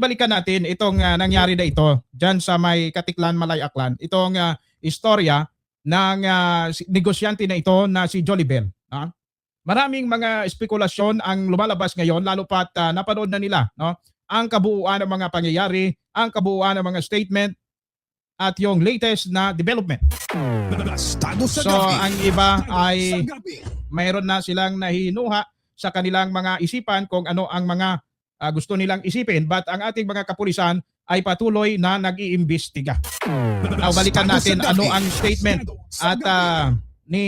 Balikan natin itong nangyari na ito dyan sa may Katiklan, Malay, Aklan. Itong istorya ng negosyante na ito na si Jolibel. Maraming mga espekulasyon ang lumalabas ngayon lalo pat napanood na nila, no? Ang kabuuan ng mga pangyayari, ang kabuuan ng mga statement at yung latest na development. So ang iba ay mayroon na silang nahihinuha sa kanilang mga isipan kung ano ang mga gusto nilang isipin, but ang ating mga kapulisan ay patuloy na nag-iimbestiga. Now, balikan natin ano ang statement at ni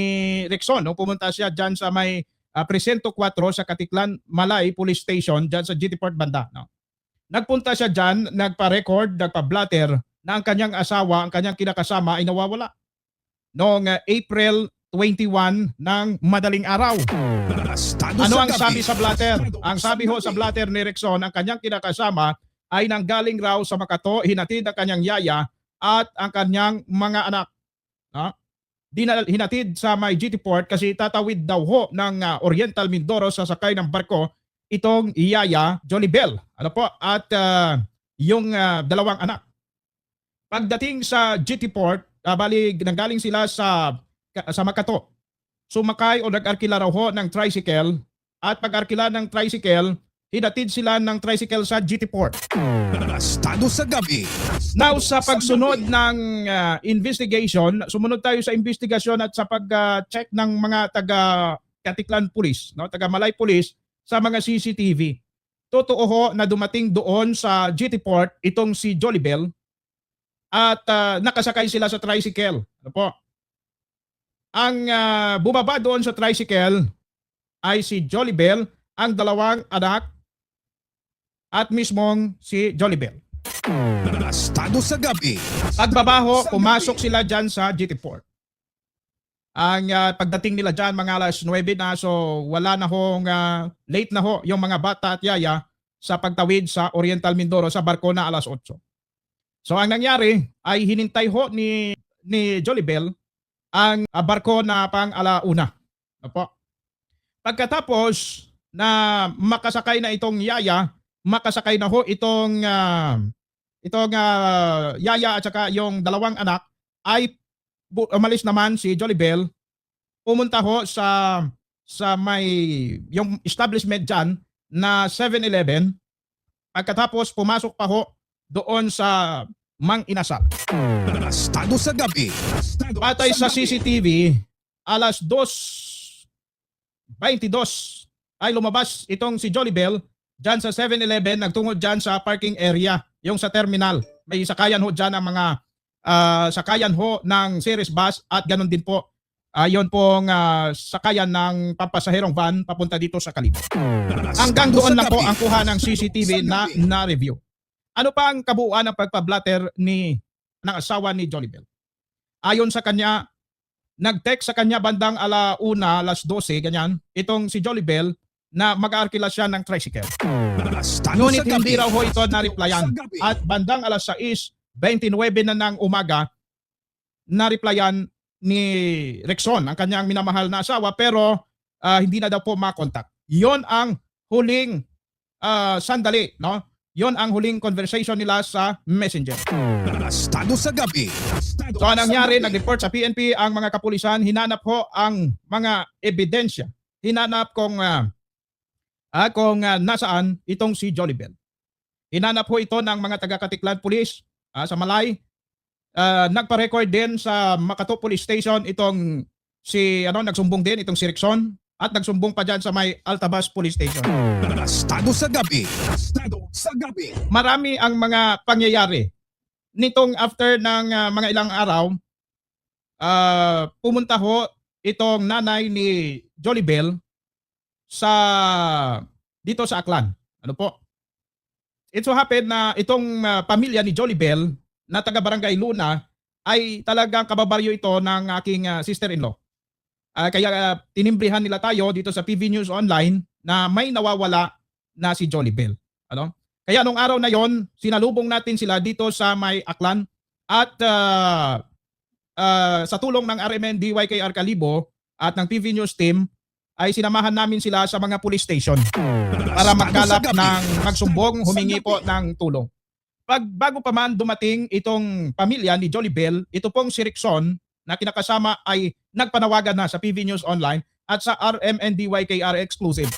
Rexon nung pumunta siya dyan sa may Presento 4 sa Katiklan, Malay Police Station dyan sa GT Port banda. No? Nagpunta siya dyan, nagpa-record, nagpa-blatter na ang kanyang asawa, ang kanyang kinakasama ay nawawala noong April 21 ng madaling araw. Ano ang sabi sa blatter? Ang sabi ho sa blatter ni Rexon, ang kanyang kinakasama ay nanggaling raw sa Makato, hinatid ang kanyang yaya at ang kanyang mga anak. Hinatid sa may GT Port kasi tatawid daw ho ng Oriental Mindoro sa sakay ng barko itong yaya Jolibel. Ano po? At yung dalawang anak. Pagdating sa GT Port, nanggaling sila sa Makato. Sumakay o nag-arkila raw ho ng tricycle at pag-arkila ng tricycle, hinatid sila ng tricycle sa GT Port. Estado sa gabi. Now sa pagsunod ng investigation, sumunod tayo sa investigasyon at sa pag-check ng mga taga Katiklan Police, no, taga Malay Police sa mga CCTV. Totoo ho na dumating doon sa GT Port itong si Jolibel at nakasakay sila sa tricycle. Ano po? Ang bumaba doon sa tricycle ay si Jolibel, ang dalawang anak at mismong si Jolibel. Estado sa gabi. Pagbabaho, pumasok sila dyan sa GT Port. Ang pagdating nila dyan mga alas 9 na, so wala na hong late na ho yung mga bata at yaya sa pagtawid sa Oriental Mindoro sa barko na alas 8. So ang nangyari ay hinintay ho ni Jolibel ang barko na pang alauna. Opo. Pagkatapos na makasakay na itong yaya, makasakay na ho itong yaya at saka yung dalawang anak, ay umalis naman si Jolibel, pumunta ho sa may yung establishment dyan na 7-Eleven. Pagkatapos pumasok pa ho doon sa Mang Inasal. Estado sa gabi. Patay sa CCTV, alas 2:22 ay lumabas itong si Jolibel dyan sa 7-Eleven, nagtungod dyan sa parking area, yung sa terminal. May sakayan ho dyan ang mga sakayan ho ng series bus at ganun din po yon pong sakayan ng pampasaherong van papunta dito sa Kalibo. Hanggang doon lang po ang kuha ng CCTV na review. Ano pa ang kabuuan ng pagpablatter ng asawa ni Jolibel? Ayon sa kanya, nag-text sa kanya bandang alauna, alas 12, ganyan, itong si Jolibel na mag-aarkila siya ng tricycle. Ngunit hindi raw ho ito na-replyan. At bandang alas 6:29 na ng umaga, na-replyan ni Rexon, ang kanyang minamahal na asawa, pero hindi na daw po makontak. Yon ang huling sandali, no? Yon ang huling conversation nila sa Messenger. Estado sa gabi. So anong nangyari, nag-report sa PNP ang mga kapulisan, hinanap ho ang mga ebidensya. Hinanap kung nasaan itong si Jolibel. Hinanap ho ito ng mga taga-Katiklan Police sa Malay. Nagpa-record din sa Makato Police Station itong nagsumbong din itong si Rexon. At nagsumbong pa dyan sa may Altabas Police Station. Estado sa gabi. Estado sa gabi. Marami ang mga pangyayari. Nitong after ng mga ilang araw, pumunta ho itong nanay ni Jolibel dito sa Aklan. Ano po? It so happened na itong pamilya ni Jolibel na taga Barangay Luna ay talagang kababaryo ito ng aking sister-in-law. Kaya tinimbrihan nila tayo dito sa PV News Online na may nawawala na si Jolibel. Ano? Kaya nung araw na yon, sinalubong natin sila dito sa may Aklan at sa tulong ng RMN DYKR Kalibo at ng PV News team ay sinamahan namin sila sa mga police station para magkalap ng magsumbong, humingi po ng tulong. Bago pa man dumating itong pamilya ni Jolibel, ito pong si Rickson na kinakasama ay nagpanawagan na sa PV News Online at sa RMNDYKR Exclusive.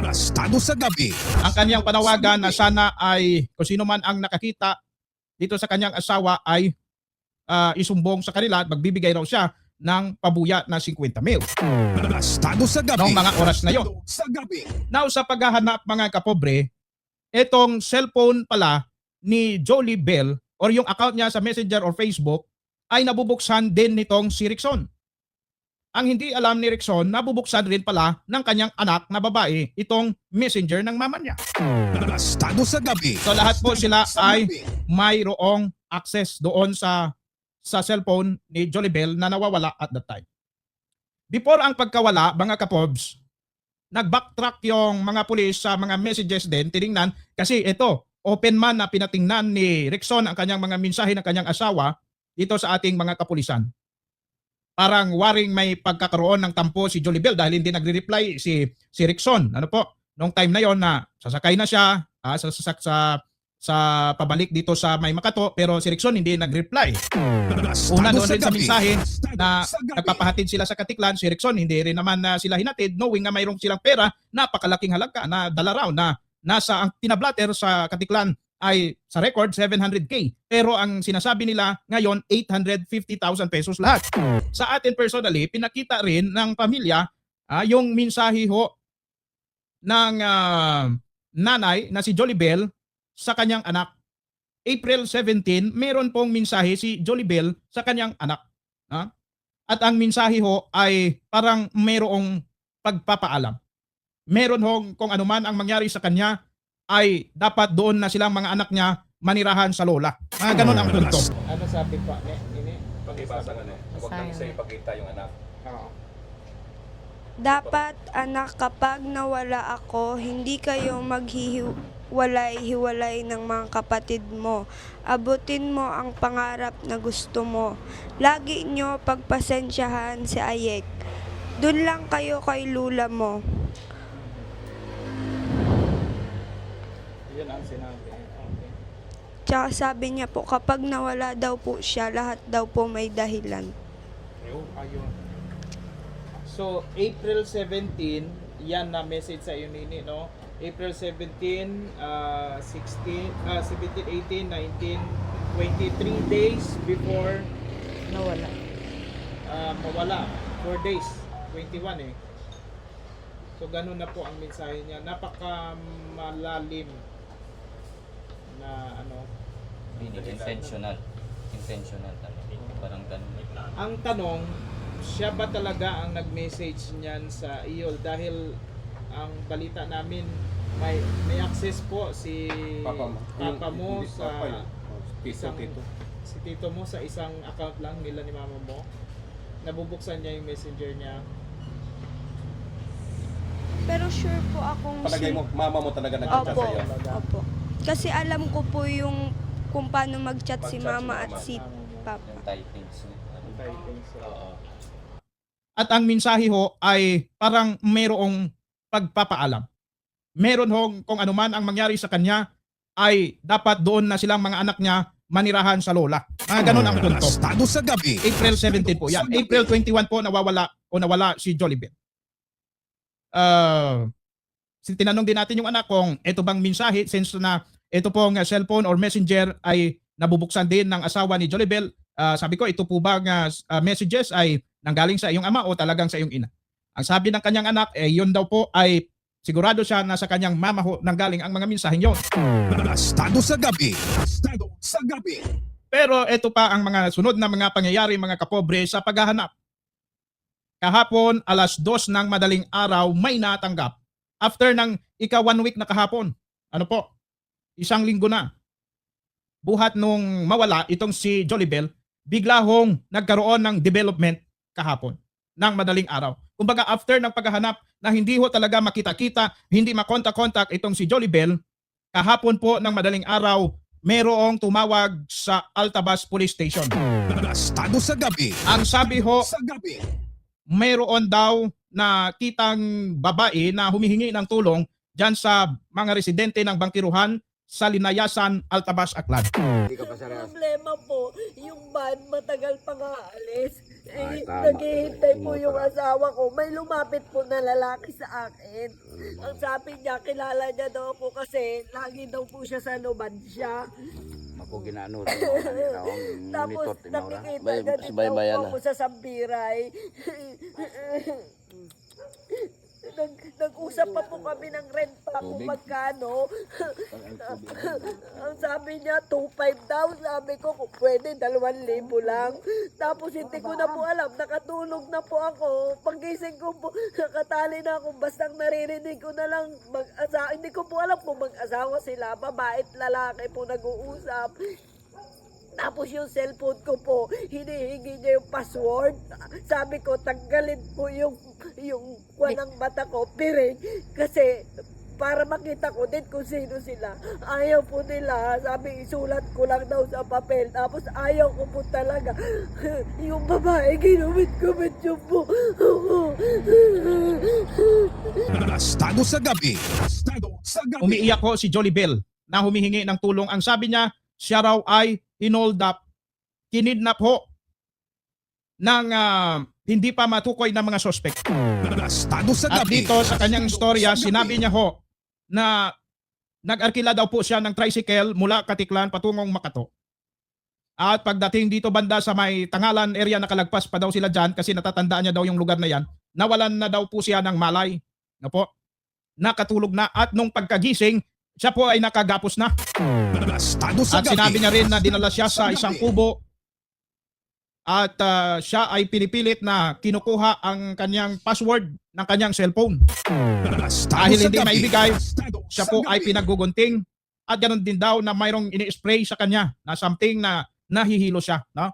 Estado sa gabi. Ang kanyang panawagan na sana ay kung sino man ang nakakita dito sa kanyang asawa ay isumbong sa kanila at magbibigay raw siya ng pabuya na 50,000 Estado sa gabi. noong mga oras na yon. Estado sa gabi. Now sa paghahanap mga kapobre, itong cellphone pala ni Jolie Bell or yung account niya sa Messenger or Facebook ay nabubuksan din nitong si Rickson. Ang hindi alam ni Rickson, nabubuksan rin pala ng kanyang anak na babae itong Messenger ng mama niya. Estado sa gabi. So lahat po sila Estado sa ay gabi. mayroong access doon sa cellphone ni Jolibel na nawawala at that time. Before ang pagkawala, mga kapobs, nag-backtrack yung mga pulis sa mga messages din, tiningnan, kasi ito, open man na pinatingnan ni Rickson ang kanyang mga mensahe ng kanyang asawa dito sa ating mga kapulisan. Parang waring may pagkakaroon ng tampo si Jolibel dahil hindi nagre-reply si Rickson. Ano po? Nung time na yon na sasakay na siya sa pabalik dito sa May Makato pero si Rickson hindi nag-reply. Una doon rin sa mensahe na nagpapahatid sila sa Katiklan, si Rickson hindi rin naman sila hinatid knowing na mayroong silang pera, napakalaking halaga na dala raw na nasa ang tinablater sa Katiklan ay sa record 700K. Pero ang sinasabi nila ngayon 850,000 pesos lahat. Sa atin personally, pinakita rin ng pamilya yung mensahe ho ng nanay na si Jolibel sa kanyang anak. April 17, meron pong mensahe si Jolibel sa kanyang anak. At ang mensahe ho ay parang mayroong pagpapaalam. Meron hong kung ano man ang mangyari sa kanya ay dapat doon na silang mga anak niya manirahan sa lola. Ganon ang punto. Ano sabi pa? Ini? Pakibasa ka na. Huwag nang isa ipakita yung anak. Dapat, anak, kapag nawala ako, hindi kayo maghihiwalay-hiwalay ng mga kapatid mo. Abutin mo ang pangarap na gusto mo. Lagi nyo pagpasensyahan si Ayek. Doon lang kayo kay lula mo. Yan ang sinabi. Okay. Tsaka sabi niya po, kapag nawala daw po siya, lahat daw po may dahilan. Ayun. So, April 17, yan na message sa iyo, Nini, no? April 17, 17, 18, 19, 23 days before mawala. 4 days. 21 eh. So, ganun na po ang mensahe niya. Napaka malalim na ano. Intentional talaga. Parang ganun. Ang tanong, siya ba talaga ang nag-message niyan sa iyo? Dahil ang balita namin may access po si Papa mo sa isang, si tito mo sa isang account lang nila ni mama mo. Nabubuksan niya yung messenger niya. Pero sure po akong... Palagay mo, mama mo talaga nag-chat Opo, sa'yo. opo. Kasi alam ko po yung kung paano mag-chat si Mag-chat mama si at mama. si papa. Yung typings. Oo. At ang mensahe ho ay parang mayroong pagpapaalam. Meron hong kung ano man ang mangyari sa kanya ay dapat doon na silang mga anak niya manirahan sa lola. Ganon ang punto. Estado sa gabi. April 17 po yan. April 21 po nawala si Jolibel. Tinanong din natin yung anak kung ito bang mensahe since na ito pong cellphone or messenger ay nabubuksan din ng asawa ni Jolibel. Sabi ko, ito po bang messages ay nanggaling sa iyong ama o talagang sa iyong ina? Ang sabi ng kanyang anak, yun daw po ay sigurado siya na sa kanyang mama ho nanggaling ang mga mensaheng yun. Estado sa gabi. Estado sa gabi. Pero ito pa ang mga sunod na mga pangyayari mga kapobre sa paghahanap. Kahapon, alas 2 ng madaling araw, may natanggap. After ng 1 week na kahapon. Ano po? Isang linggo na. Buhat nung mawala itong si Jolibel, bigla hong nagkaroon ng development kahapon ng madaling araw. Kumbaga after ng paghahanap na hindi ho talaga makita-kita, hindi makontak-kontak itong si Jolibel, kahapon po ng madaling araw, merong tumawag sa Altabas Police Station. Estado sa gabi. Ang sabi ho, Sa gabi. mayroon daw na kitang babae na humihingi ng tulong dyan sa mga residente ng Bangkiruhan sa Linayasan, Altabas, Aklan. Problema po, yung van matagal pa nga alis. Ay, Eh, tama. naghihintay po yung Tama. asawa ko. May lumapit po na lalaki sa akin. Ang sabi niya, kilala niya daw po kasi lagi daw po siya sa Numancia. Ako ginano Tapos nakikita Bay- niya si din daw Baybayan po na. ako sa Sambiray. Nag-usap pa po kami ng rent pa kung magkano. Ang sabi niya, 2,500 daw. Sabi ko, kung pwede, 2,000 lang. Tapos hindi ko na po alam, nakatulog na po ako. Paggising ko po, nakatali na ako. Basta naririnig ko na lang, hindi ko po alam kung mag-asawa sila. Babae at lalaki po nag-uusap. Tapos yung cellphone ko po, hinihingi niya yung password. Sabi ko, tanggalin po yung ng mata ko, piring. Kasi para makita ko din kung sino sila. Ayaw po nila. Sabi, isulat ko lang daw sa papel. Tapos ayaw ko po talaga. Yung babae, ginumit-gumit yung po. Estado sa gabi. Estado sa gabi. Umiiyak ho si Jolibel na humihingi ng tulong. Ang sabi niya, siya raw ay hinold up, kinidnap ho ng hindi pa matukoy na mga suspect. Estado sa At gabi. dito sa kanyang istorya, sinabi niya ho na nag-arkila daw po siya ng tricycle mula Katiklan patungong Makato. At pagdating dito banda sa may Tangalan area, nakalagpas pa daw sila dyan kasi natatandaan niya daw yung lugar na yan. Nawalan na daw po siya ng malay. No po? Nakatulog na at nung pagkagising, siya po ay nakagapos na. Estado sa At gabi. sinabi niya rin na dinala siya sa isang kubo at siya ay pinipilit na kinukuha ang kanyang password ng kanyang cellphone. Estado Dahil sa hindi gabi. maibigay, Estado Siya sa po ay gabi. pinagugunting at ganoon din daw na mayroong ini-spray sa kanya na something na nahihilo siya. No?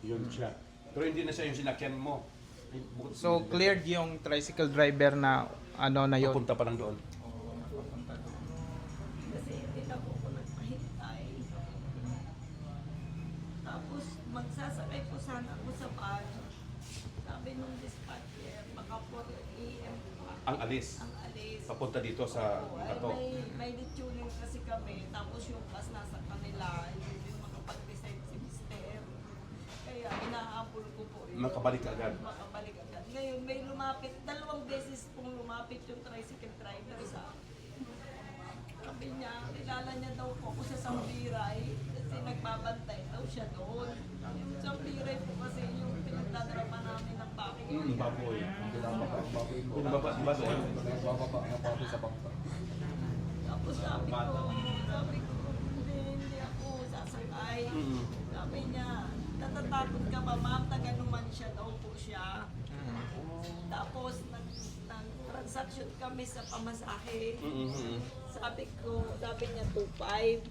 Yun siya. Pero hindi na siya yung sinakyan mo. So cleared yung tricycle driver na ano na yun. Papunta pa lang doon. Kasi hindi na po ako nagpahintay. Tapos magsasakay po sana ako sa van. Sabi nung dispatcher, baka 4 AM pa Ang alis. ang alis. Papunta dito sa Ay, Kato. may detuning kasi kami. Tapos yung bus nasa kanila, hindi din makapag-decide si Mister. Kaya inahabol ko po yun. Makabalik agad. Makabalik agad. Ngayon may lumapit, 2 beses pong lumapit yung tricycle driver sa akin. Sabi niya, kilala niya daw po ako sa Sambiray kasi nagbabantay daw siya doon. Yung Sambiray po kasi yung pinagdadrama namin ng bakit. Baboy. Binababa ba doon? Tapos sabi ko, hindi ako sasakay. Sabi niya, natatakot ka ba ma'am? Taga-numan siya daw po siya. Tapos nag-transaction kami sa pamasahe. Sabi niya 2,500.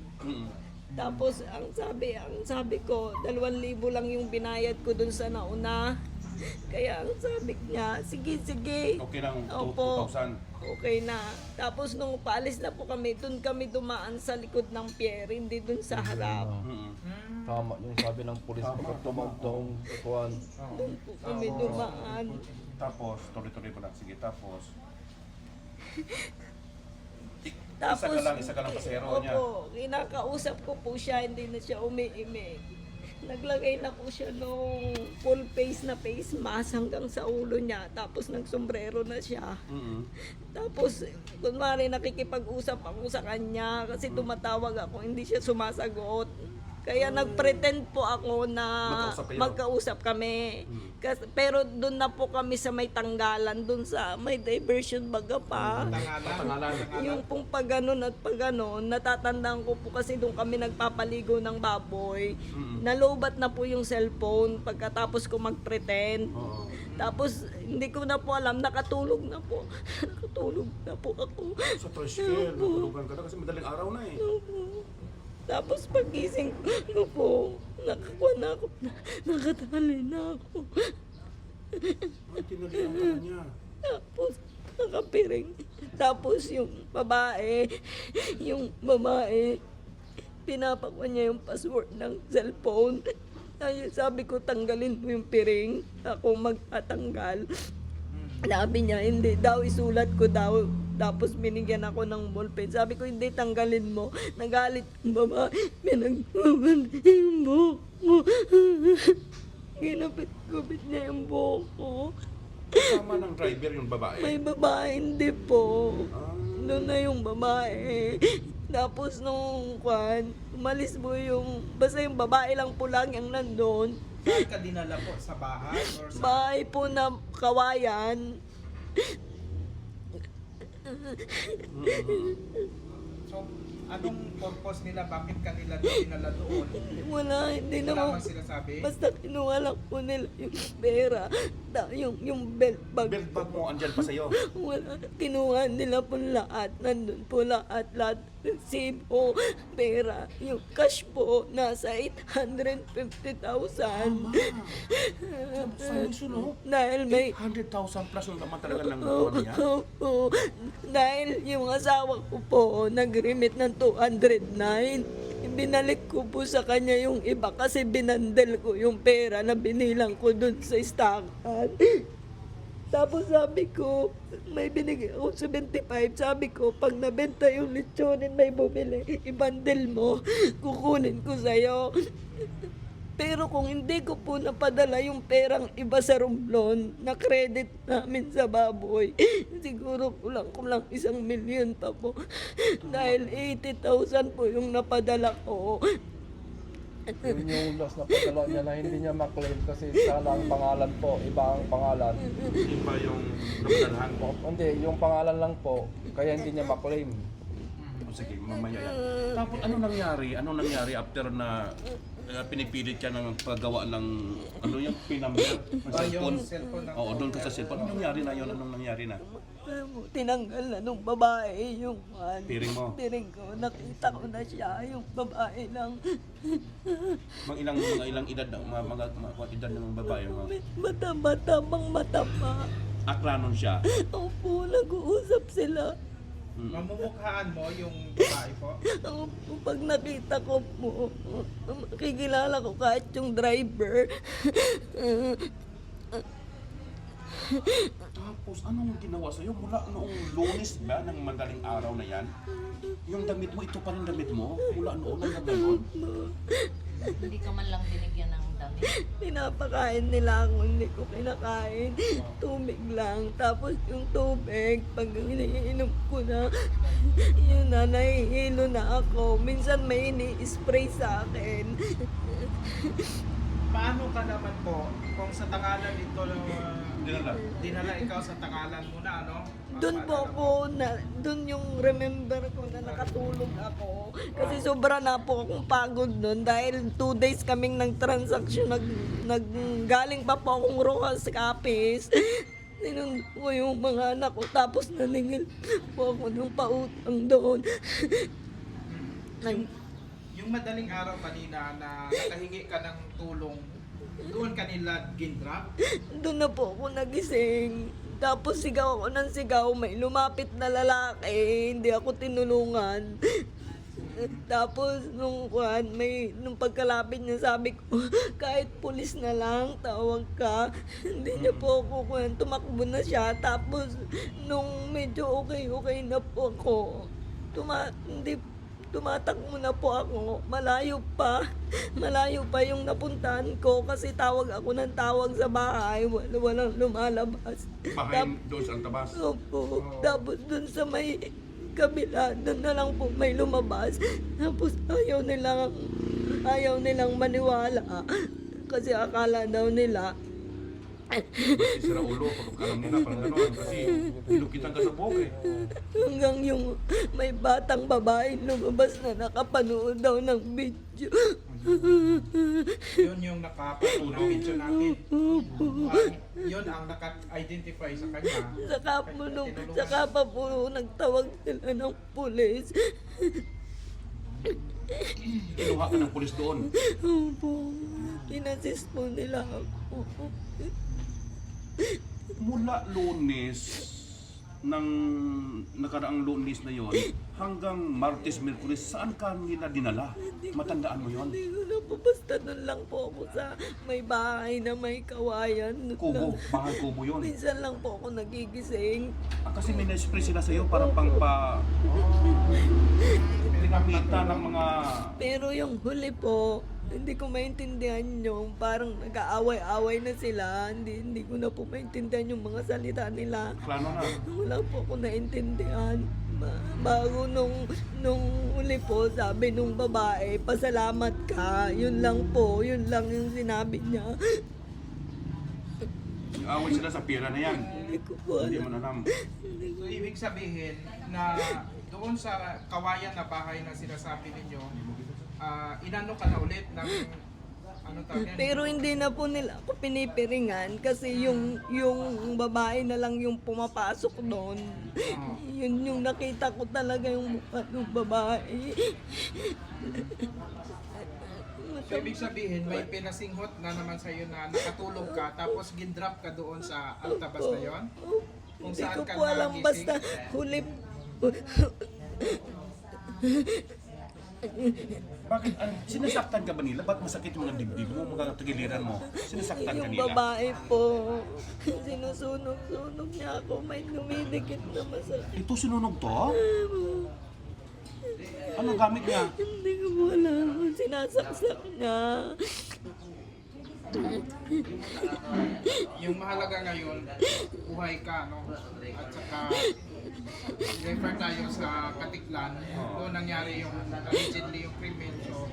Tapos ang sabi ko, 2,000 lang yung binayad ko dun sa nauna. Kaya ang sabi niya, sige. Okay lang, Opo. 2,000. Okay na. Tapos nung paalis na po kami, dun kami dumaan sa likod ng pier, hindi dun sa harap. Tama yung sabi ng pulis pagka tumagtong kuhan. Dun po kami dumaan. Tapos, tuloy-tuloy ko lang. Sige, tapos. Isa ka lang pasero niya. Opo, kinakausap ko po siya, hindi na siya umiimik. Naglagay na po siya nung full face na face mask hanggang sa ulo niya. Tapos nagsombrero na siya. Tapos, kunwari nakikipag-usap ako sa kanya kasi tumatawag ako, hindi siya sumasagot. Kaya nag-pretend po ako na Magkausap kayo? magkausap kami. Pero doon na po kami sa may tanggalan, doon sa may diversion baga pa. Yung pong paganon at paganon, natatandaan ko po kasi doon kami nagpapaligo ng baboy. Nalobat na po yung cellphone pagkatapos ko mag-pretend. Tapos hindi ko na po alam, nakatulog na po. Nakatulog na po ako. Sa tricycle, natulugan ka na kasi madaling araw na eh. Tapos pagising ko po, nakakuha na ako, nakatali na ako. Ay, tinalihan ka na niya. Tapos nakapiring. Tapos yung babae, pinapakuha niya yung password ng cellphone. Ay, sabi ko, tanggalin mo yung piring. Ako magtatanggal. Sabi niya, hindi daw, isulat ko daw. Tapos binigyan ako ng ballpen. Sabi ko, hindi, tanggalin mo. Nagalit yung babae. Pinagbuban yung buhok mo. Ginapit-gupit niya yung buhok ko. Kasama ng driver yung babae. May babae, hindi po. Doon na yung babae. Tapos nung umalis mo yung, basta yung babae lang po lang yung nandun. Saan ka dinala po? Sa bahay? Or sa... Bahay po na kawayan. So, anong purpose nila? Bakit ka nila dinala doon? Wala, hindi Wala naman. bang sinasabi? Basta kinuha lang po nila yung pera. Yung belt bag. Belt bag mo, andyan pa sa'yo. Wala, kinuha nila po lahat. Nandun po lahat. Resibo, pera. Yung cash po, nasa 850,000. Sayang no? Dahil may 100,000 plus yung laman talaga ng buwan niya. Opo. Dahil yung asawa ko po, nag-remit ng 209. Binalik ko po sa kanya yung iba kasi binandel ko yung pera na binilang ko dun sa stockan. Tapos sabi ko, may binigay ako 75. Sabi ko, pag nabenta yung lechonin may bumili, ibandel mo, kukunin ko sa'yo. Pero kung hindi ko po napadala yung perang iba sa Romblon na credit namin sa baboy, siguro kulang 1 milyon pa po. Dahil 80,000 po yung napadala ko. Yun yung loss na padala niya na hindi niya maklaim kasi sana ang pangalan po, iba ang pangalan. Hindi pa yung napadalhan mo. Hindi, yung pangalan lang po, kaya hindi niya maklaim. O sige, mamaya yan. Tapos ano nangyari after na pinipilit siya ng paggawa ng ano yung pinamber ng cellphone? Yung cellphone ng... Oo, doon ka sa cellphone. Anong nangyari na yun? Anong nangyari na? Tinanggal na nung babae yung Piring mo? piring ko. Nakita ko na siya, yung babae lang. Mga ilang edad edad ng babae mo? Mata-mata, bang matama. Aklanon siya. Opo, nag-uusap sila. Mamumukhaan mo yung babae po? Opo, pag nakita ko po, makikilala ko kahit yung driver. Tapos anong ginawa sa'yo? Mula noong Lunes ba, ng madaling araw na yan? Yung damit mo, ito pa rin damit mo? Mula noon hanggang ngayon? Hindi ka man lang binigyan ng damit. Pinapakain nila ako, hindi ko kinakain. Tubig lang. Tapos yung tubig, pag iniinom ko na, yun na, nahihilo na ako. Minsan may ini-spray sa akin. Paano ka naman po kung sa tangalan ito Dinala. dinala ikaw sa tangalan mo na ano? Doon po ako, doon yung remember ko na nakatulog ako. Kasi sobra na po akong pagod doon dahil 2 days kaming nag-transaction, galing pa po akong Rojas Capiz. Ninundo ko yung mga anak ko tapos naningil po ako ng pautang doon. Yung madaling araw kanina na nakahingi ka ng tulong, doon kanila gindrap? Doon na po ako nagising. Tapos sigaw ako ng sigaw, may lumapit na lalaki, hindi ako tinulungan. Tapos nung pagkalapit niya sabi ko, kahit pulis na lang, tawag ka. Hindi niya po ako tumakbo na siya. Tapos nung medyo okay na po ako, tumatakbo na po ako. Malayo pa yung napuntahan ko kasi tawag ako ng tawag sa bahay. Walang lumalabas. Bahay doon sa Antabas. Opo. Tapos dun sa may kabila, dun na lang po may lumabas. Tapos ayaw nilang maniwala. Kasi akala daw nila, Sira ulo, pag alam nila, parang gano'n. Kasi ilukitan ka sa buhok eh. hanggang yung may batang babae lumabas na nakapanood daw ng video. Yun yung nakapanood ng video natin. Yun ang naka-identify sa kanya. Saka pa po nagtawag sila ng pulis. Kinuha ka ng pulis doon. Opo. Inassist po nila ako. Mula Lunes, ng nakaraang Lunes na yon hanggang Martes, Miyerkules, saan ka nila dinala? Matandaan mo yon? Hindi ko na po, basta nun lang po ako sa may bahay na may kawayan. Nun Kubo, lang. bahay kubo yon. Minsan lang po ako nagigising. Kasi may na-spray sila sa'yo para pinakita ng mga... Pero yung huli po, hindi ko maintindihan yung parang nag-aaway-away na sila. Hindi ko na po maintindihan yung mga salita nila. Plano na. Wala po ako naintindihan. Bago nung huli po, sabi nung babae, pasalamat ka. Yun lang po, yun lang yung sinabi niya. Away sila sa pera na yan. Hindi ko po Hindi alam. mo alam. So, ibig sabihin na doon sa kawayan na bahay na sinasabi ninyo, inano ka na ulit ng ano tawag yan? Pero hindi na po nila ako pinipiringan kasi yung babae na lang yung pumapasok doon. Yun yung nakita ko talaga yung mukha ng babae. So, ibig sabihin, may pinasinghot na naman sa'yo na nakatulog ka, tapos gindrop ka doon sa altabas na yon? Kung Hindi saan ko ka po alam, nagising? basta huli. Bakit? Sinasaktan ka ba nila? Ba't masakit yung mga dibdib mo, mga tagiliran mo? Sinasaktan ka Yung nila? babae po, sinusunog-sunog niya ako, may dumidikit na masakit. Ito sinunog to? Anong gamit niya? Hindi ko po alam, sinasaksak niya. Yung mahalaga ngayon, buhay ka, no? At saka, refer tayo sa Katiklan, doon nangyari yung allegedly yung krimen. So,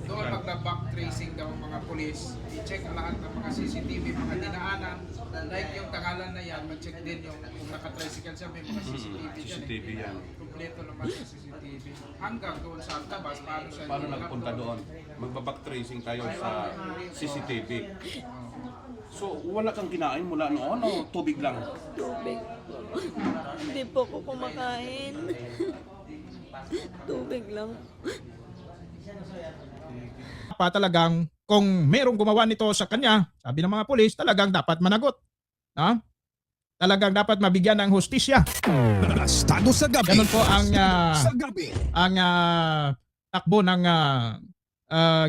doon magba-back tracing daw ang mga pulis. I-check ang lahat ng mga CCTV, mga dinaanan. Like yung Tangalan na yan, mag-check din yung kung naka-tricycle siya, may mga CCTV dyan. CCTV yan. Kompleto naman yung CCTV. Hanggang doon sa Altabas, paano siya Paano nagpunta doon? Magbaback tracing tayo sa CCTV. So, wala kang kinain mula noon o tubig lang? Tubig. Hindi po ako kumakain. Tubig lang. Pa talagang kung merong gumawa nito sa kanya, sabi ng mga pulis, talagang dapat managot. Ha? Talagang dapat mabigyan ng hustisya. Estado sa gabi. Ganun po ang Sa gabi. takbo ng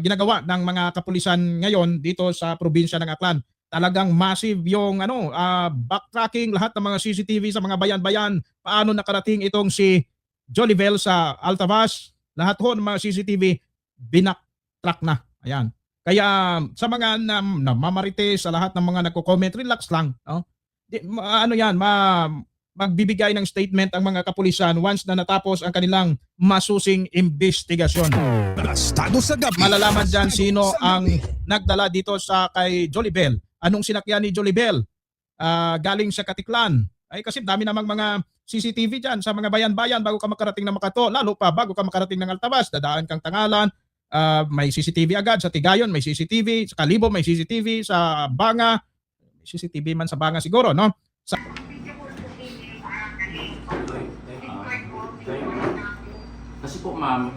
ginagawa ng mga kapulisan ngayon dito sa probinsya ng Aklan. Talagang massive yung backtracking lahat ng mga CCTV sa mga bayan-bayan. Paano nakarating itong si Jolibel sa Altabas? Lahat ho ng mga CCTV binaktrack na. Ayan. Kaya sa mga namamarites, sa lahat ng mga nagko-comment, relax lang. No? Magbibigay ng statement ang mga kapulisan once na natapos ang kanilang masusing investigasyon. Estado sa gabi. Malalaman dyan Estado sino sa ang gabi. nagdala dito sa kay Jolibel. Anong sinakyan ni Jolibel? Galing sa Katiklan. Ay kasi dami namang mga CCTV dyan sa mga bayan-bayan bago ka makarating ng Makato. Lalo pa bago ka makarating ng Altabas, dadaan kang Tangalan, may CCTV agad. Sa Tigayon may CCTV, sa Kalibo may CCTV, sa Banga, may CCTV man sa Banga siguro, no? Kasi po ma'am,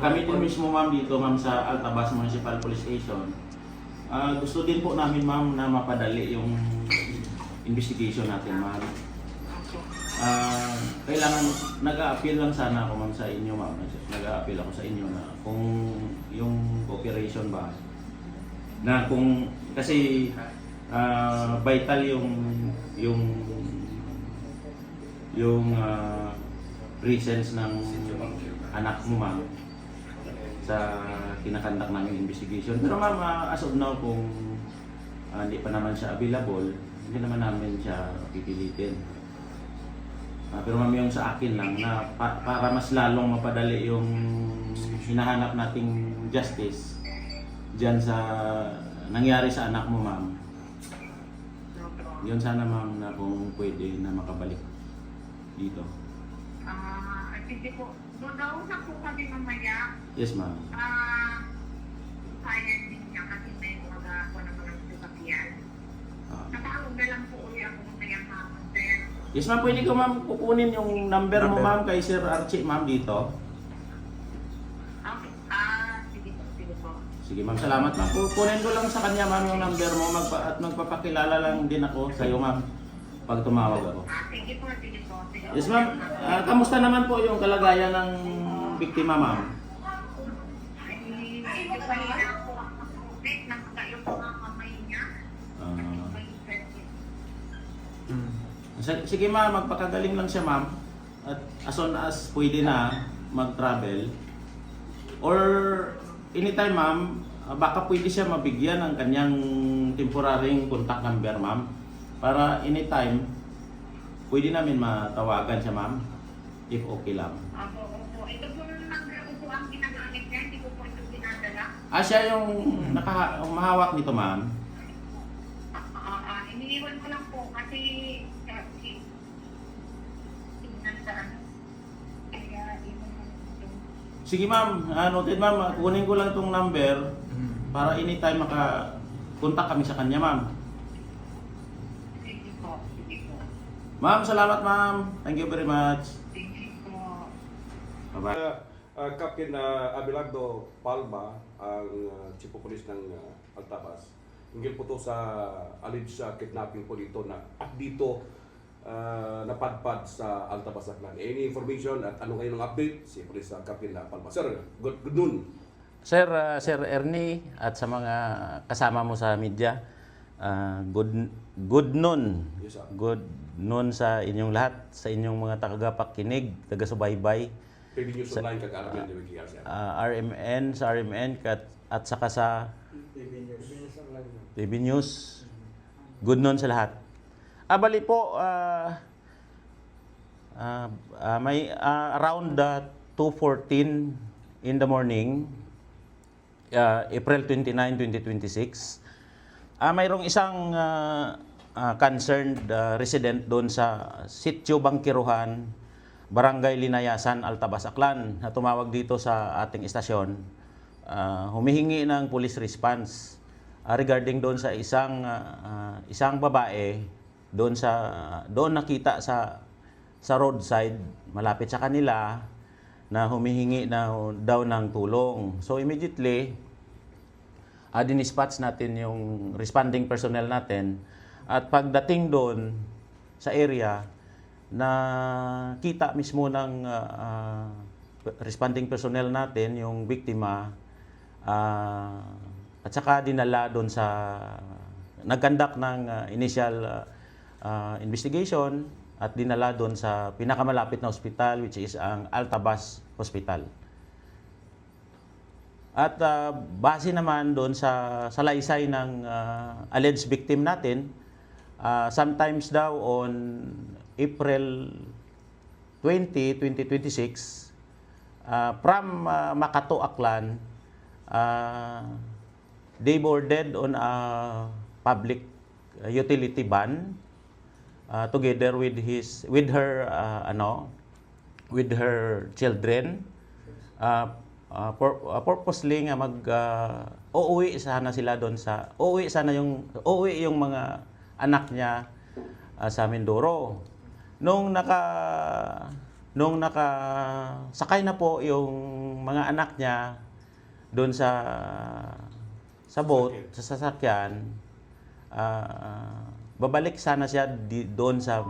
kami din mismo ma'am dito ma'am sa Altabas Municipal Police Station. Gusto din po namin ma'am na mapadali yung investigation natin ma'am. Kailangan nag-a-appeal lang sana ako ma'am sa inyo ma'am. Nag-a-appeal ako sa inyo na kung yung cooperation ba na kung kasi vital yung presence ng anak mo ma'am sa kinakandak namin investigation. Pero ma'am, as of now kung hindi pa naman siya available, hindi naman namin siya pipilitin. Pero ma'am, yung sa akin lang na para mas lalong mapadali yung hinahanap nating justice dyan sa nangyari sa anak mo ma'am. Yun sana ma'am na kung pwede na makabalik dito. Sige po. Doon na po kami mamaya. Yes ma'am. Kaya din niya kasi may mga naman ng sasakyan. Natawag na lang po ulit ako mamaya ma'am. Yes ma'am, pwede ko ma'am kukunin yung number mo ma'am kay Sir Archie ma'am dito. Okay. Sige po. Sige ma'am, salamat ma'am. Kukunin ko lang sa kanya ma'am yung number mo at magpapakilala lang din ako sa iyo ma'am. pag tumawag ako. Sige po, sige po. Sige. Yes, ma'am. Kamusta naman po yung kalagayan ng biktima, ma'am? Medyo mahirap po ang mag-ulit. Nakatayo po ang kamay niya. Ah. May infection. Sige, ma'am, magpakagaling lang siya, ma'am. At as soon as pwede na mag-travel. Or anytime, ma'am, baka pwede siya mabigyan ng kanyang temporarying contact number, ma'am. Para anytime, pwede namin matawagan siya, ma'am. If okay lang. Opo. Ito po number ko po ang ginagamit niya. Hindi ko po ito ginadala. Siya yung mahawak nito, ma'am. Iniiwan ko lang po kasi tingnan sa ano. Kaya Sige, ma'am. Noted, ma'am. Kunin ko lang itong number para anytime maka-contact kami sa kanya, ma'am. sige po. Ma'am, salamat, ma'am. Thank you very much. Sige po. Bye-bye. Captain Abelardo Palma, ang Chief of Police ng Altabas. Hinggil po to sa alleged kidnapping po dito na at dito napadpad sa Altabas Aklan. Any information at ano ngayon ang update? Si Police Captain Palma. Sir, good noon. Sir Ernie at sa mga kasama mo sa media, good noon. Yes, sir. Good noon sa inyong lahat, sa inyong mga tagapakinig, taga-subaybay. PB News Online kag-araman ni Wiki sir. Sa RMN at saka sa PB News. Good noon sa lahat. Bali po, may around 2:14 in the morning, April 29, 2026, mayroong isang concerned resident doon sa Sitio Bangkiruhan, Barangay Linayasan, Altabas, Aklan, na tumawag dito sa ating istasyon, humihingi ng police response regarding doon sa isang babae doon nakita sa roadside malapit sa kanila na humihingi daw ng tulong. So immediately dinispatch natin yung responding personnel natin, at pagdating doon sa area na kita mismo ng responding personnel natin yung biktima, at saka dinala doon sa nag-conduct ng initial investigation at dinala doon sa pinakamalapit na ospital, which is ang Altabas Hospital. At base naman doon sa salaysay ng alleged victim natin, sometimes daw on April 20, 2026, from Makato, Aklan, they boarded on a public utility van together with her children, purposely nga uuwi sana yung mga anak niya sa Mindoro. Nung nakasakay na po yung mga anak niya doon sa boat, sa sasakyan, babalik sana siya doon sa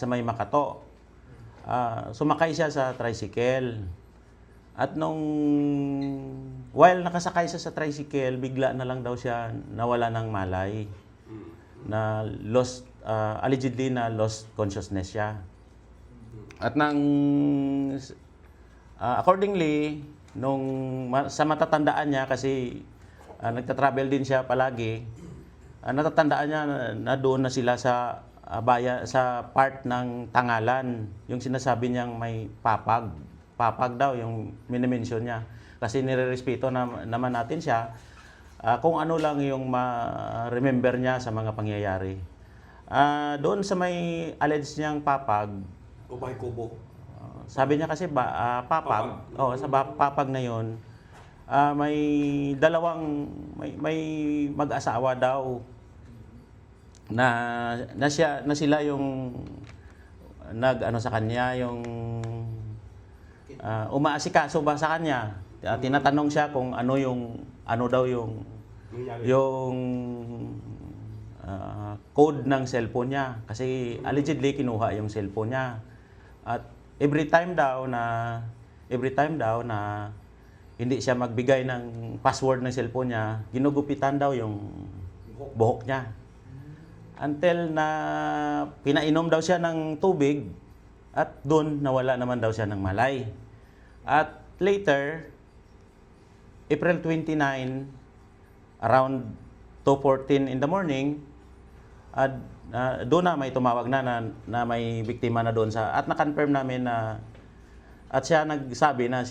may Makato. Sumakay siya sa tricycle. At while nakasakay siya sa tricycle, bigla na lang daw siya nawala ng malay. Na allegedly na lost consciousness siya. At accordingly, sa matatandaan niya, kasi nagtatravel din siya palagi, natatandaan niya na doon na sila sa part ng Tangalan, yung sinasabi niyang may papag daw yung minimension niya, kasi nire-respeto naman natin siya kung ano lang yung ma-remember niya sa mga pangyayari. Doon sa may alleged niyang papag, Ubay Kubo. sabi niya kasi papag. Sa papag na yon, may may mag-asawa daw na sila yung sa kanya, yung umaasikaso ba sa kanya. Tinatanong siya kung ano daw yung code ng cellphone niya kasi allegedly kinuha yung cellphone niya. At every time daw na hindi siya magbigay ng password ng cellphone niya, ginugupitan daw yung buhok niya. Until na pinainom daw siya ng tubig at doon nawala naman daw siya ng malay. At later, April 29, around 2:14 in the morning, doon na may tumawag na may biktima na doon sa, at na-confirm namin na, at siya nagsabi na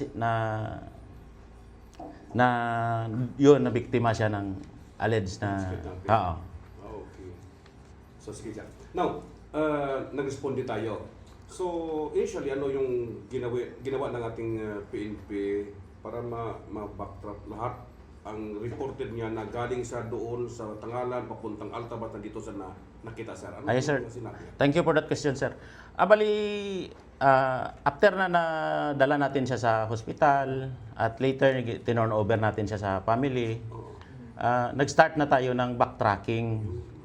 yun, na biktima siya ng alleged na, oo. Okay. So, sige siya. Now, nag-responde tayo. So, initially, ano yung ginawa ng ating PNP para ma-backtrack lahat? Ang reported niya na galing sa doon sa Tangalan, papuntang Altabas, nandito sa nakita, sir. Ano Yes, sir. yung sinabi niya? Thank you for that question, sir. After na dala natin siya sa hospital at later tinurn over natin siya sa family, nag-start na tayo ng backtracking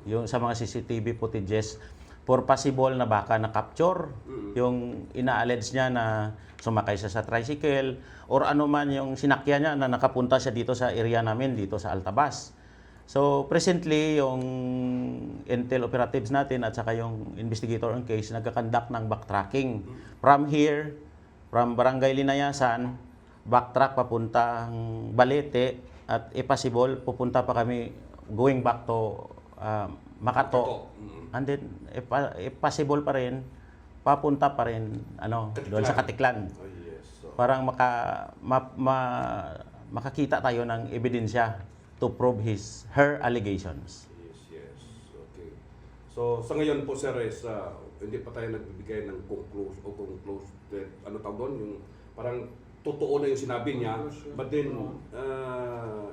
yung sa mga CCTV footages for possible na baka na-capture yung ina-allege niya na sumakay siya sa tricycle or ano man yung sinakyan niya na nakapunta siya dito sa area namin, dito sa Altabas. So, presently, yung intel operatives natin at saka yung investigator on case, nagkakandak ng backtracking. From here, from Barangay Linayasan, backtrack papuntang Balete at if possible, pupunta pa kami going back to Makato. And then, if possible pa rin, papunta pa rin doon sa Katiklan. Oh, yes. So, Parang makakita tayo ng ebidensya to prove her allegations. yes. Okay. So, sa ngayon po, sir, hindi pa tayo nagbibigay ng conclude, ano tawag doon, yung parang totoo na yung sinabi niya, but then,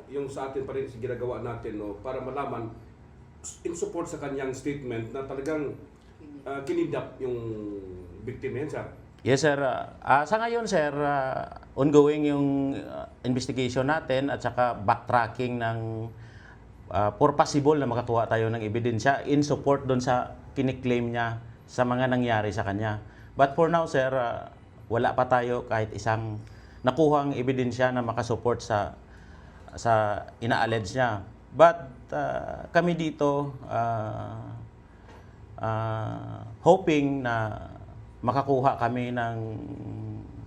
yung sa atin pa rin ginagawa natin, no, para malaman, in support sa kanyang statement na talagang kinidnap yung biktima yan, sir. Yes, sir. Sa ngayon, sir, ongoing yung investigation natin at saka backtracking ng for possible na makakuha tayo ng ebidensya in support doon sa kiniklaim niya sa mga nangyari sa kanya. But for now, sir, wala pa tayo kahit isang nakuhang ebidensya na makasupport sa ina-allege niya. But kami dito hoping na makakuha kami ng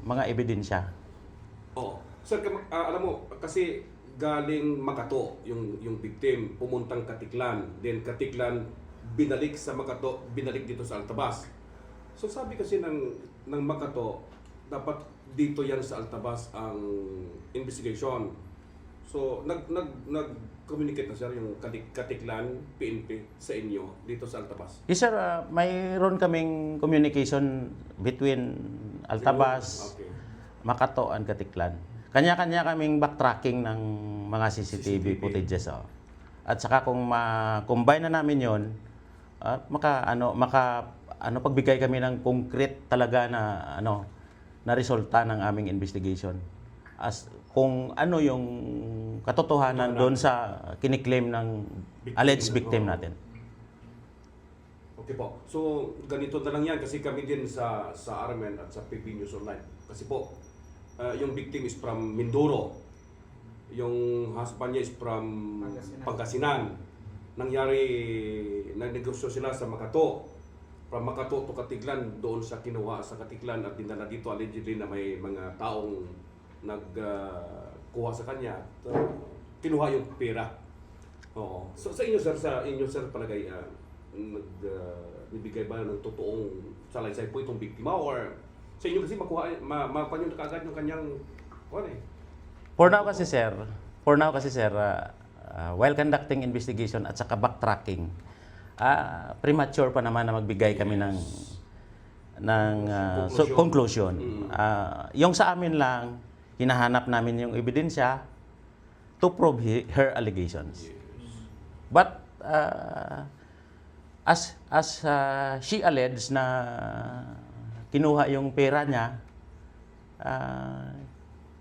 mga ebidensya. Oh, sir, alam mo, kasi galing Makato yung victim, pumuntang Katiklan, then Katiklan binalik sa Makato, binalik dito sa Altabas. So sabi kasi ng Makato, dapat dito yan sa Altabas ang investigation. So nag-communicate na sir yung Katiklan PNP sa inyo dito sa Altabas. Yes, sir. Mayroon kaming communication between Altabas, Okay. Makato, and Katiklan. Kanya-kanya kaming backtracking ng mga CCTV footages. Oh. At saka kung ma-combine na namin yon, pagbigay kami ng concrete talaga na resulta ng aming investigation. As kung ano yung katotohanan doon sa kiniklaim ng alleged victim natin. Okay po. So, ganito na lang yan kasi kami din sa Armen at sa PB News Online. Kasi po, yung victim is from Mindoro. Yung husband niya is from Pangasinan. Nangyari, nagnegosyo sila sa Makato. From Makato to Katiklan, doon sa kinuha sa Katiklan at dinala dito allegedly na may mga taong nagkuha sa kanya. Kinuha yung pera. Oo. So sa inyo sir palagay nagbibigay ba ng totoong salaysay po itong biktima or sa inyo kasi makuha nyo kaagad yung kanyang For now kasi sir, while conducting investigation at saka backtracking, premature pa naman na magbigay kami ng conclusion. Yung sa amin lang, hinahanap namin yung ebidensya to prove her allegations. But as she alleged na kinuha yung pera niya,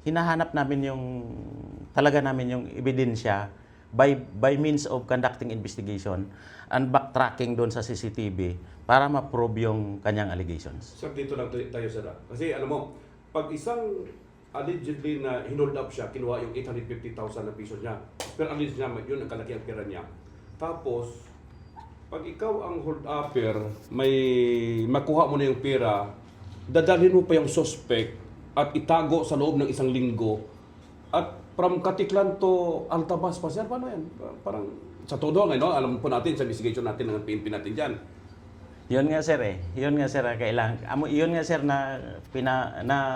hinahanap namin yung ebidensya by means of conducting investigation and backtracking doon sa CCTV para ma-prove yung kanyang allegations. Sir, dito lang tayo, sir. Kasi alam mo, pag isang allegedly na hinold up siya, kinuha yung 850,000 na piso niya. Pero alleged niya, yun ang kalaki ang pera niya. Tapos, pag ikaw ang hold upper, may makuha mo na yung pera, dadalhin mo pa yung suspect at itago sa loob ng isang linggo. At from Katiklan to Altabas pa, sir, paano yan? Parang sa todo, no? Alam po natin sa investigation natin ng PNP natin dyan. Yun nga sir Yun nga sir yun nga sir na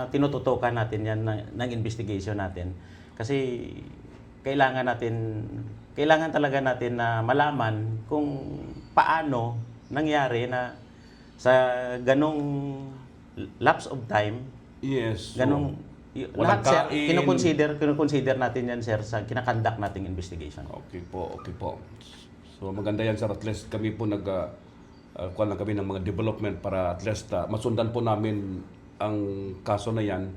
tinututukan natin yan ng investigation natin. Kasi kailangan talaga natin na malaman kung paano nangyari na sa ganong lapse of time. Yes. Ganong walang lahat sir, kain. kinoconsider natin yan sir sa kinakandak nating investigation. Okay po. So maganda yan, sir. At least kami po kuha lang kami ng mga development para at least masundan po namin ang kaso na yan.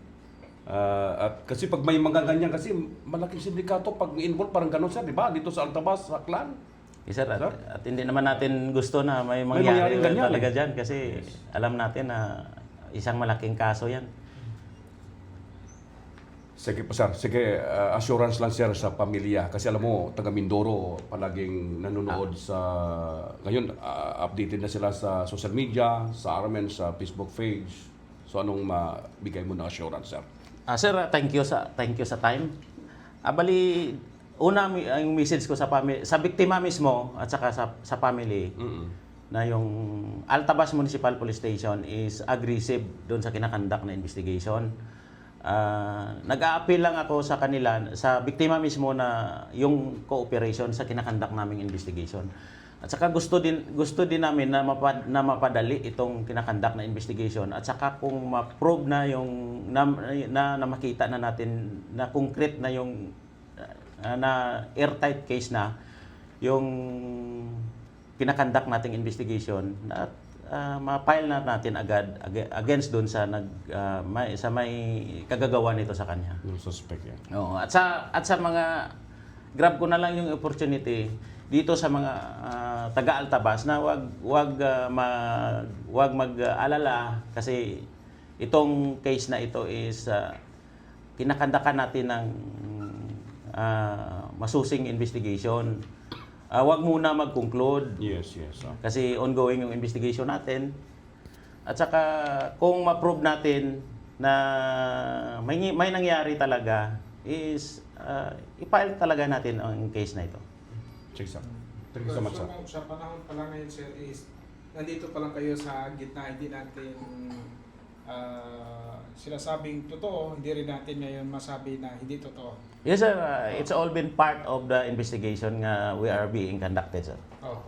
At kasi pag may mga ganyan, kasi malaking sindikato pag involved, parang gano'n siya, di ba? Dito sa Altabas, sa Aklan. Yes, sir, at hindi naman natin gusto na may mangyaring mangyari ganyan, talaga dyan kasi alam natin na isang malaking kaso yan. Sige po, sir. Sige, assurance lang, sir, sa pamilya. Kasi alam mo, taga Mindoro, palaging nanonood sa... Ngayon, updated na sila sa social media, sa RMN, sa Facebook page. So, anong mabigay mo na assurance, sir? Sir, thank you sa time. Bali, una yung message ko sa biktima mismo at saka sa family na yung Altabas Municipal Police Station is aggressive doon sa kinakandak na investigation. Nag-a-appeal lang ako sa kanila, sa biktima mismo na yung cooperation sa kinakandak naming investigation. At saka gusto din namin na mapadali itong kinakandak na investigation at saka kung ma-prove na yung na makita na natin na concrete na yung na airtight case na yung kinakandak nating investigation at ma-file na natin agad against doon sa may kagagawa nito sa kanya. Yung suspect yan. Oo, at sa mga grab ko na lang yung opportunity dito sa mga taga-Altabas na wag mag-alala kasi itong case na ito is kinakandakan natin ng masusing investigation. Wag muna mag-conclude. Yes. Kasi ongoing yung investigation natin. At saka kung ma-prove natin na may nangyari talaga is i-file talaga natin ang case na ito. Check, sir. Thank you so much, sir. Sa panahon pa lang ngayon, sir, is nandito pa lang kayo sa gitna, hindi natin sinasabing totoo, hindi rin natin ngayon masabi na hindi totoo. Yes, sir. It's all been part of the investigation we are being conducted, sir. Oo.